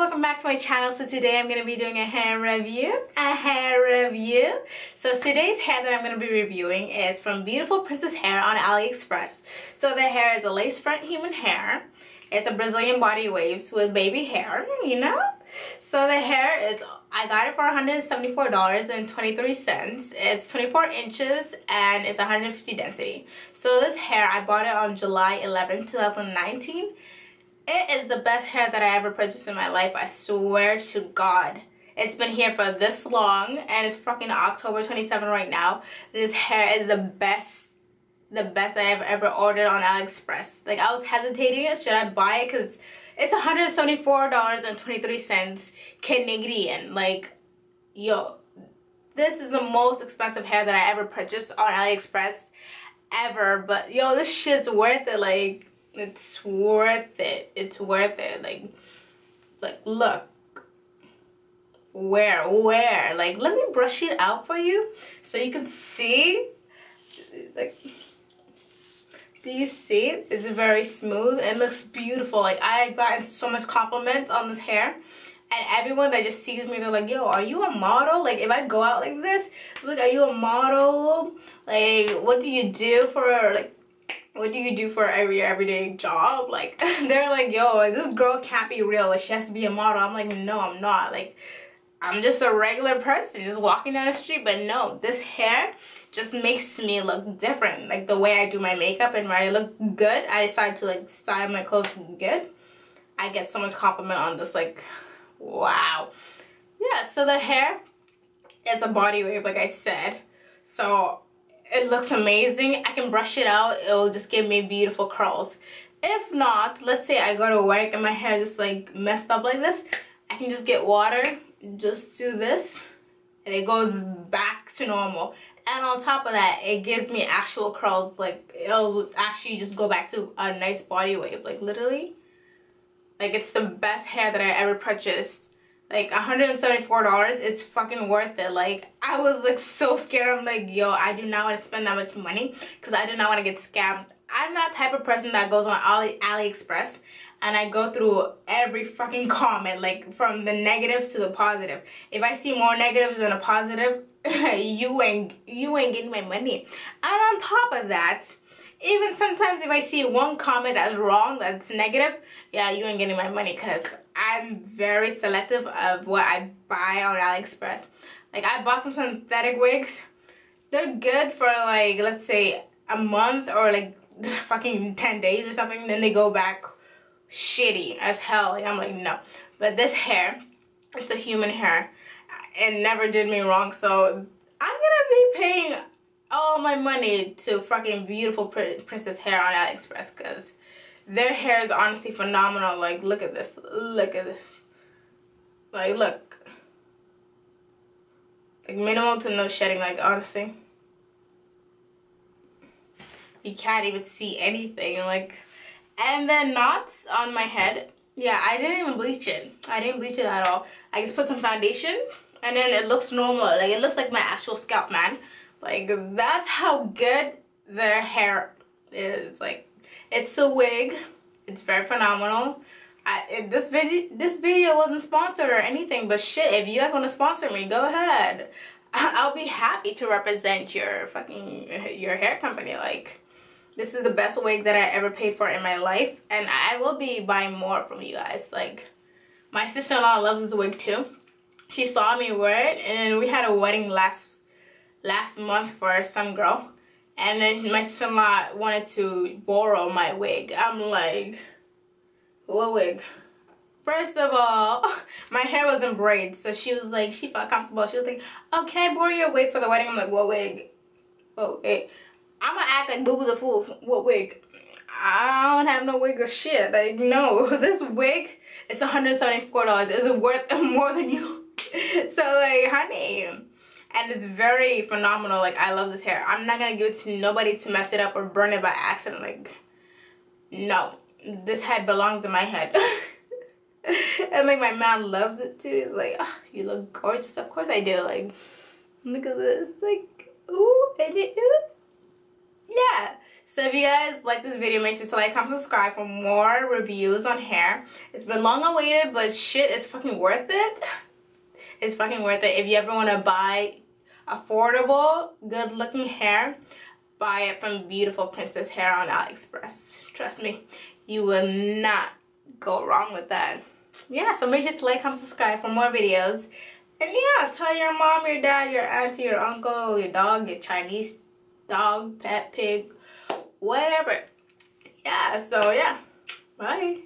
welcome back to my channel. So today I'm going to be doing a hair review. So today's hair that I'm going to be reviewing is from Beautiful Princess Hair on Aliexpress. So the hair is a lace front human hair. It's a Brazilian body waves with baby hair, you know. So the hair is, I got it for $174.23. It's 24 inches and it's 150 density. So this hair, I bought it on July 11, 2019. It is the best hair that I ever purchased in my life. I swear to God. It's been here for this long and it's fucking October 27 right now. This hair is the best I have ever ordered on Aliexpress. Like, I was hesitating, should I buy it? Because it's $174.23 Canadian. Like, yo, this is the most expensive hair that I ever purchased on Aliexpress ever. But yo, this shit's worth it. Like, it's worth it. It's worth it. Like look. Where? Like, let me brush it out for you so you can see. Like, do you see it? It's very smooth. It looks beautiful. Like, I've gotten so much compliments on this hair. And everyone that just sees me, they're like, yo, are you a model? Like, if I go out like this, like, are you a model? Like, what do you do for, like, what do you do for your everyday job? Like, they're like, yo, this girl can't be real. Like, she has to be a model. I'm like, no, I'm not. Like, I'm just a regular person just walking down the street. But no, this hair just makes me look different. Like, the way I do my makeup and when I look good, I decide to, like, style my clothes good. I get so much compliment on this. Like, wow. Yeah, so the hair is a body wave, like I said. So it looks amazing. I can brush it out. It will just give me beautiful curls. If not, let's say I go to work and my hair just like messed up like this, I can just get water, just do this, and it goes back to normal. And on top of that, it gives me actual curls. Like, it'll actually just go back to a nice body wave. Like, literally, like, it's the best hair that I ever purchased. Like, $174, it's fucking worth it. Like, I was like so scared. I'm like, yo, I do not want to spend that much money because I do not want to get scammed. I'm that type of person that goes on Aliexpress and I go through every fucking comment, like, from the negative to the positive. If I see more negatives than a positive, you ain't getting my money. And on top of that, even sometimes if I see one comment that's wrong, that's negative, yeah, you ain't getting my money, because I'm very selective of what I buy on Aliexpress. Like, I bought some synthetic wigs. They're good for, like, let's say a month or like fucking 10 days or something. Then they go back shitty as hell. Like, I'm like, no. But this hair, it's a human hair. It never did me wrong. So I'm gonna be paying all my money to fucking Beautiful Princess Hair on Aliexpress, because their hair is honestly phenomenal. Like, look at this. Look at this. Like, look. Like, minimal to no shedding, like, honestly. You can't even see anything. Like, and then knots on my head. Yeah, I didn't even bleach it. I didn't bleach it at all. I just put some foundation and then it looks normal. Like, it looks like my actual scalp, man. Like, that's how good their hair is. Like, it's a wig. It's very phenomenal. This video wasn't sponsored or anything, but shit, if you guys want to sponsor me, go ahead. I'll be happy to represent your hair company. Like, this is the best wig that I ever paid for in my life, and I will be buying more from you guys. Like, my sister-in-law loves this wig too. She saw me wear it, and we had a wedding last month for some girl. And then my sister-in-law wanted to borrow my wig. I'm like, what wig? First of all, my hair was in braids. So she was like, she felt comfortable. She was like, oh, can I borrow your wig for the wedding? I'm like, what wig? What wig? I'm gonna act like Boo Boo the Fool. What wig? I don't have no wig or shit. Like, no. This wig is $174. It's worth more than you. So, like, honey. And it's very phenomenal. Like, I love this hair. I'm not gonna give it to nobody to mess it up or burn it by accident. Like, no. This head belongs in my head. And, like, my man loves it too. He's like, oh, you look gorgeous. Of course I do. Like, look at this. Like, ooh, and it, ooh. Yeah. So if you guys like this video, make sure to like, comment, subscribe for more reviews on hair. It's been long awaited, but shit, it's fucking worth it. It's fucking worth it. If you ever want to buy affordable, good looking hair, buy it from Beautiful Princess Hair on Aliexpress. Trust me, you will not go wrong with that. Yeah, so make sure to like, comment, subscribe for more videos. And yeah, tell your mom, your dad, your auntie, your uncle, your dog, your Chinese dog, pet, pig, whatever. Yeah, so yeah, bye.